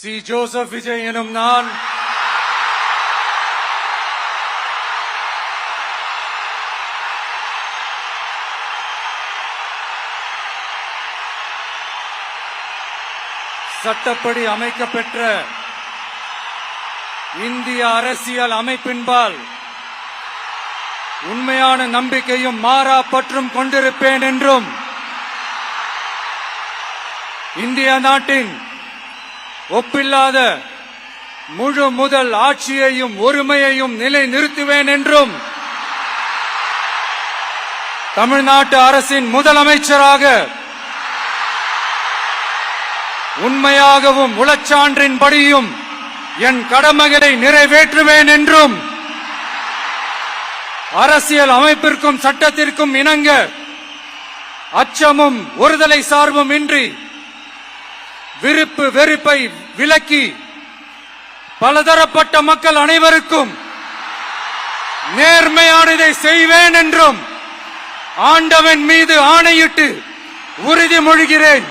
C. Joseph Vijay எனும் நான் சட்டப்படி அமைக்கப்பெற்ற இந்திய அரசியல் அமைப்பின்பால் உண்மையான நம்பிக்கையும் மாறா பற்றும் கொண்டிருப்பேன் என்றும் இந்திய நாட்டின் ஒப்பில்லாத முழு முதல் ஆட்சியையும் ஒருமையையும் நிலைநிறுத்துவேன் என்றும் தமிழ்நாட்டு அரசின் முதலமைச்சராக உண்மையாகவும் உளச்சான்றின்படியும் என் கடமைகளை நிறைவேற்றுவேன் என்றும் அரசியல் அமைப்பிற்கும் சட்டத்திற்கும் இணங்க அச்சமும் ஒருதலை சார்பும் இன்றி விருப்பு வெறுப்பை விலக்கி பலதரப்பட்ட மக்கள் அனைவருக்கும் நேர்மையானதை செய்வேன் என்றும் ஆண்டவன் மீது ஆணையிட்டு உறுதிமொழிகிறேன்.